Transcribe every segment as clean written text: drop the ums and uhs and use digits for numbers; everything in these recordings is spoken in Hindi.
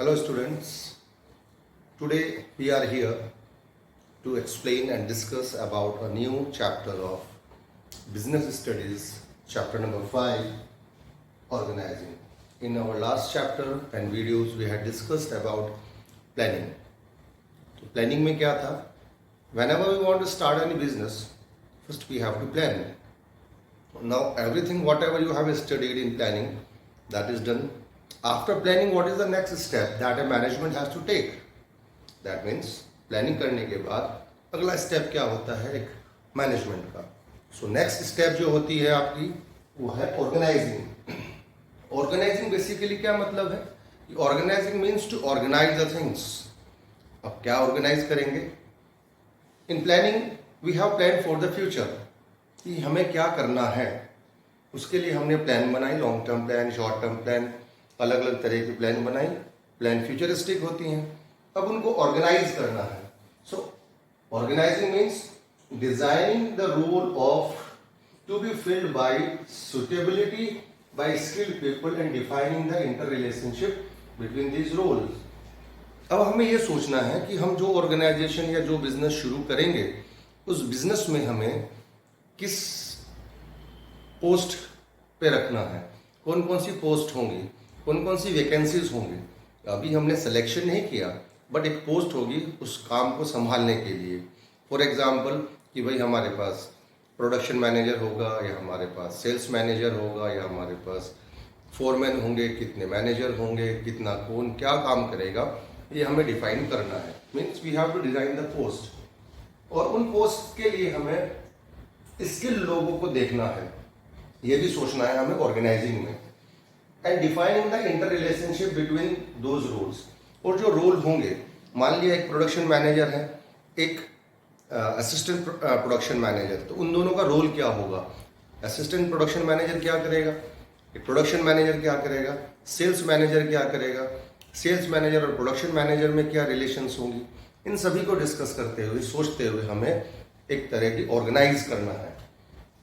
Hello students, today we are here to explain and discuss about a new chapter of Business Studies, chapter number 5, Organizing. In our last chapter and videos we had discussed about planning. तो planning में क्या था? Whenever we want to start any business, first we have to plan. Now everything whatever you have studied in planning, that is done. After planning, what is the next step that a management has to take? That means planning करने के बाद अगला स्टेप क्या होता है एक मैनेजमेंट का. सो नेक्स्ट स्टेप जो होती है आपकी वो है ऑर्गेनाइजिंग. ऑर्गेनाइजिंग बेसिकली क्या मतलब है? Organising means to organise the things. अब क्या ऑर्गेनाइज करेंगे? In planning we have plan for the future कि हमें क्या करना है. उसके लिए हमने प्लान बनाई, long term plan, short term plan, अलग अलग तरह की प्लान बनाई. प्लान फ्यूचरिस्टिक होती हैं. अब उनको ऑर्गेनाइज करना है. So organising means designing the role of to be filled by suitability by skilled people and defining the interrelationship between these roles. अब हमें ये सोचना है कि हम जो ऑर्गेनाइजेशन या जो बिजनेस शुरू करेंगे उस बिजनेस में हमें किस पोस्ट पे रखना है, कौन कौन सी पोस्ट होंगी, कौन कौन सी वैकेंसीज होंगी. अभी हमने सिलेक्शन नहीं किया बट एक पोस्ट होगी उस काम को संभालने के लिए. फॉर एग्जांपल कि भाई हमारे पास प्रोडक्शन मैनेजर होगा या हमारे पास सेल्स मैनेजर होगा या हमारे पास फोरमैन होंगे, कितने मैनेजर होंगे, कितना कौन क्या काम करेगा, ये हमें डिफाइन करना है. Means we have to design the post. और उन पोस्ट के लिए हमें स्किल लोगों को देखना है, ये भी सोचना है हमें ऑर्गेनाइजिंग में. And defining the interrelationship between those roles. और जो रोल होंगे, मान लिया एक प्रोडक्शन मैनेजर है, एक असिस्टेंट प्रोडक्शन मैनेजर, तो उन दोनों का रोल क्या होगा? असिस्टेंट प्रोडक्शन मैनेजर क्या करेगा, एक प्रोडक्शन मैनेजर क्या करेगा, सेल्स मैनेजर क्या करेगा, सेल्स मैनेजर और प्रोडक्शन मैनेजर में क्या रिलेशंस होंगी. इन सभी को डिस्कस करते हुए, सोचते हुए हमें एक तरह की ऑर्गेनाइज करना है.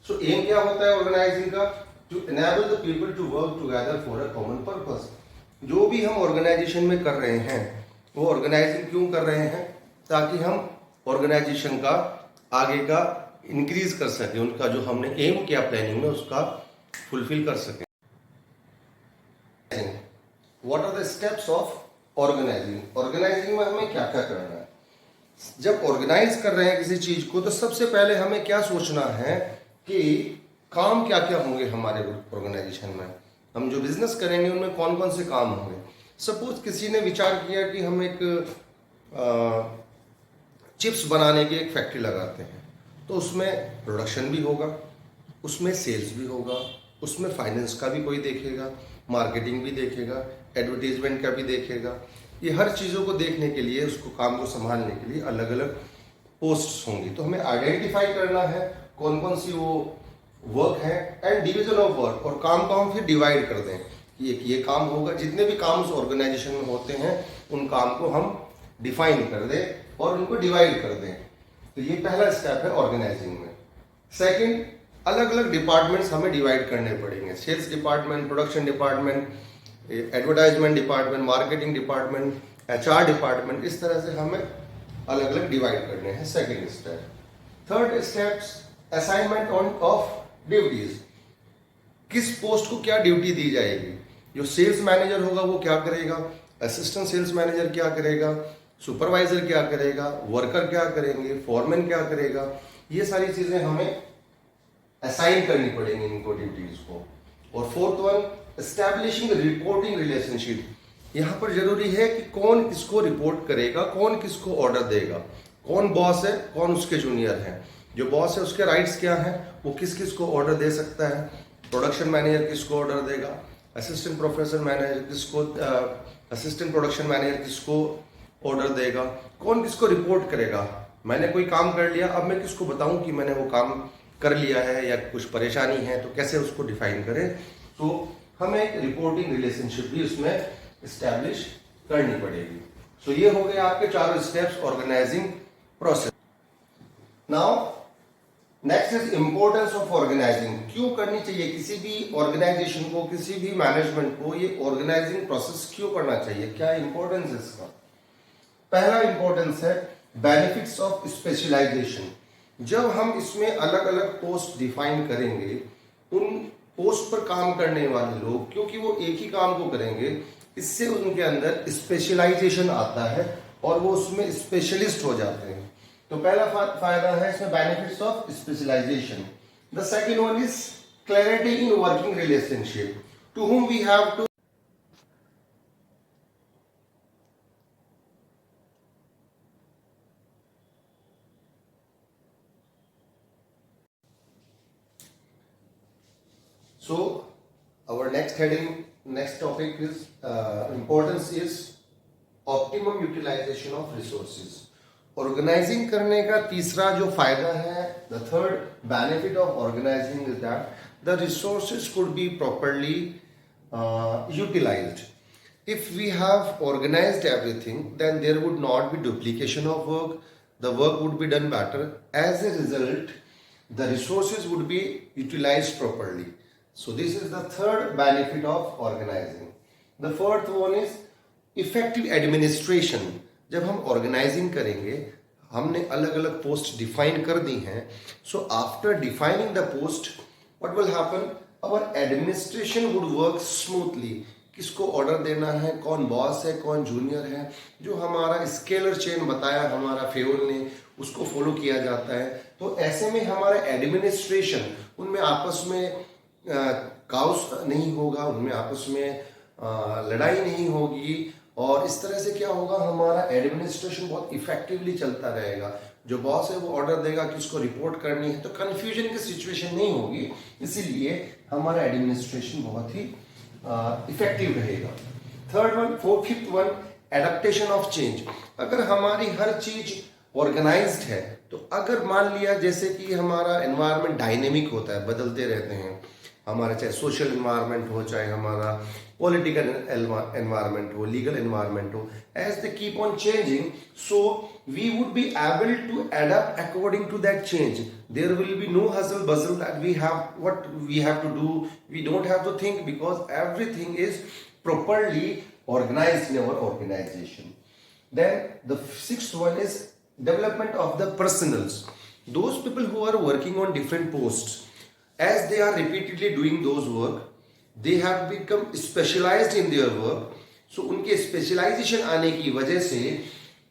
सो एम क्या होता है ऑर्गेनाइजिंग का? To enable the people to work together for a common purpose. जो भी हम ऑर्गेनाइजेशन में कर रहे हैं वो ऑर्गेनाइजिंग क्यों कर रहे हैं? ताकि हम ऑर्गेनाइजेशन का आगे का इंक्रीज कर सकें, उनका जो हमने एम किया प्लानिंग में उसका फुलफिल कर सकें. What are the steps of organising? Organising में हमें क्या क्या करना है? जब ऑर्गेनाइज कर रहे हैं किसी चीज को तो सबसे पहले हमें क्या सोचना है कि काम क्या क्या होंगे हमारे ऑर्गेनाइजेशन में. हम जो बिजनेस करेंगे उनमें कौन कौन से काम होंगे. सपोज किसी ने विचार किया कि हम एक चिप्स बनाने की एक फैक्ट्री लगाते हैं, तो उसमें प्रोडक्शन भी होगा, उसमें सेल्स भी होगा, उसमें फाइनेंस का भी कोई देखेगा, मार्केटिंग भी देखेगा, एडवर्टीजमेंट का भी देखेगा. ये हर चीज़ों को देखने के लिए, उसको काम को संभालने के लिए अलग अलग पोस्ट्स होंगी. तो हमें आइडेंटिफाई करना है कौन कौन सी वो वर्क है एंड डिवीजन ऑफ वर्क. और काम को हम फिर डिवाइड कर दें कि एक ये काम होगा. जितने भी काम उस ऑर्गेनाइजेशन में होते हैं उन काम को हम डिफाइन कर दें और उनको डिवाइड कर दें. तो ये पहला स्टेप है ऑर्गेनाइजिंग में. सेकंड, अलग अलग डिपार्टमेंट्स हमें डिवाइड करने पड़ेंगे. Sales department, production department, advertisement department, marketing department, HR department. इस तरह से हमें अलग अलग डिवाइड करने हैं. Second step. Third steps, assignment of duties. किस पोस्ट को क्या ड्यूटी दी जाएगी. जो सेल्स मैनेजर होगा वो क्या करेगा, असिस्टेंट सेल्स मैनेजर क्या करेगा, सुपरवाइजर क्या करेगा, वर्कर क्या करेंगे, फॉरमैन क्या करेगा. ये सारी चीजें हमें असाइन करनी पड़ेंगी इनको ड्यूटीज को. और fourth one, establishing reporting relationship. यहाँ पर जरूरी है कि कौन किसको रिपोर्ट करेगा, कौन किसको ऑर्डर देगा, कौन बॉस है, कौन उसके जूनियर है. जो बॉस है उसके राइट्स क्या हैं, वो किस किस को ऑर्डर दे सकता है. प्रोडक्शन मैनेजर किसको ऑर्डर देगा, असिस्टेंट प्रोफेसर मैनेजर किसको, असिस्टेंट प्रोडक्शन मैनेजर किसको ऑर्डर देगा, कौन किसको रिपोर्ट करेगा. मैंने कोई काम कर लिया, अब मैं किसको बताऊं कि मैंने वो काम कर लिया है या कुछ परेशानी है, तो कैसे उसको डिफाइन करें. तो हमें एक रिपोर्टिंग रिलेशनशिप भी उसमें इस्टेब्लिश करनी पड़ेगी. सो ये हो गए आपके चारों steps organising process. Now next is importance of organising. क्यों करनी चाहिए किसी भी ऑर्गेनाइजेशन को, किसी भी मैनेजमेंट को ये ऑर्गेनाइजिंग प्रोसेस क्यों करना चाहिए, क्या इंपॉर्टेंस है इसका? पहला इंपॉर्टेंस है बेनिफिट्स ऑफ स्पेशलाइजेशन। जब हम इसमें अलग अलग पोस्ट डिफाइन करेंगे, उन पोस्ट पर काम करने वाले लोग क्योंकि वो एक ही काम को करेंगे, इससे उनके अंदर स्पेशलाइजेशन आता है और वो उसमें स्पेशलिस्ट हो जाते हैं। तो पहला फायदा है इसमें benefits of specialisation. The second one is clarity in working relationship to whom we have to so our next heading, next topic is importance is optimum utilization of resources। Organising करने का तीसरा जो फायदा है, the third benefit of organising is that the resources could be properly utilised. If we have organised everything then there would not be duplication of work, the work would be done better, as a result the resources would be utilized properly. So this is the third benefit of organizing. The fourth one is effective administration। जब हम ऑर्गेनाइजिंग करेंगे, हमने अलग अलग पोस्ट डिफाइन कर दी हैं, so after defining the post what will happen, our administration would work smoothly. किसको ऑर्डर देना है, कौन बॉस है, कौन जूनियर है, जो हमारा स्केलर चेन बताया हमारा फेवल ने, उसको फॉलो किया जाता है। तो ऐसे में हमारा एडमिनिस्ट्रेशन, उनमें आपस में काउस नहीं होगा, उनमें आपस में लड़ाई नहीं होगी, और इस तरह से क्या होगा, हमारा एडमिनिस्ट्रेशन बहुत इफेक्टिवली चलता रहेगा। जो बॉस है वो ऑर्डर देगा कि इसको रिपोर्ट करनी है, तो कन्फ्यूजन की सिचुएशन नहीं होगी, इसीलिए हमारा एडमिनिस्ट्रेशन बहुत ही इफेक्टिव रहेगा। Third one, fifth one, adaptation of change. अगर हमारी हर चीज ऑर्गेनाइज्ड है, तो अगर मान लिया जैसे कि हमारा एनवायरनमेंट डायनेमिक होता है, बदलते रहते हैं, हमारा चाहे सोशल एनवायरनमेंट हो, चाहे हमारा पॉलिटिकल एनवायरनमेंट हो, लीगल एनवायरनमेंट हो, as they keep on changing, so we would be able to adopt according to that change. There will be no hustle bustle that we have what we have to do, we don't have to think, because everything is properly organized in our organization. Then the sixth one is development of the personals. Those people who are working on different posts, as they are repeatedly doing those work, they have become specialized in their work. So उनके स्पेशलाइजेशन आने की वजह से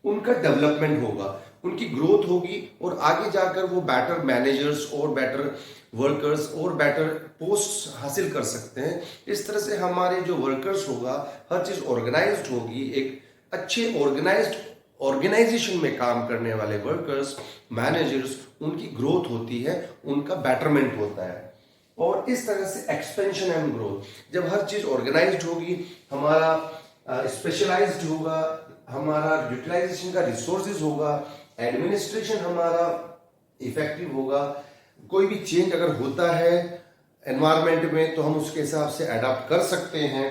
उनका डेवलपमेंट होगा, उनकी ग्रोथ होगी, और आगे जाकर वो बेटर मैनेजर्स और बेटर वर्कर्स और बेटर पोस्ट हासिल कर सकते हैं। इस तरह से हमारे जो वर्कर्स होगा, हर चीज ऑर्गेनाइज्ड होगी, एक अच्छे ऑर्गेनाइज्ड ऑर्गेनाइजेशन में काम करने वाले वर्कर्स, मैनेजर्स, उनकी ग्रोथ होती है, उनका बेटरमेंट होता है, और इस तरह से एक्सपेंशन एंड ग्रोथ। जब हर चीज ऑर्गेनाइज्ड होगी, हमारा स्पेशलाइज्ड होगा, हमारा यूटिलाइजेशन का रिसोर्सेज होगा, एडमिनिस्ट्रेशन हमारा इफेक्टिव होगा, कोई भी चेंज अगर होता है एनवायरनमेंट में तो हम उसके हिसाब से अडॉप्ट कर सकते हैं,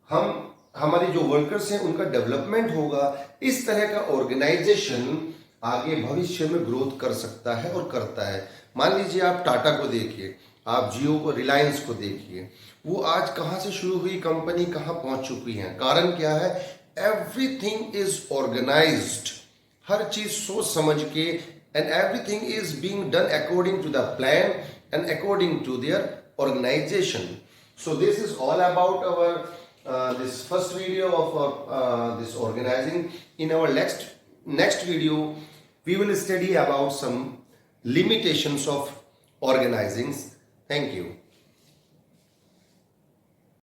हम हमारी जो वर्कर्स हैं उनका डेवलपमेंट होगा। इस तरह का ऑर्गेनाइजेशन आगे भविष्य में ग्रोथ कर सकता है और करता है। मान लीजिए आप टाटा को देखिए, आप जियो को, रिलायंस को देखिए, वो आज कहाँ से शुरू हुई कंपनी कहाँ पहुंच चुकी है। कारण क्या है, एवरीथिंग इज ऑर्गेनाइज्ड, हर चीज सोच समझ के, and everything is being done according to the plan and according to their organization. So this is all about our this first video of this organizing. In our next video we will study about some limitations of organizing. Thank you.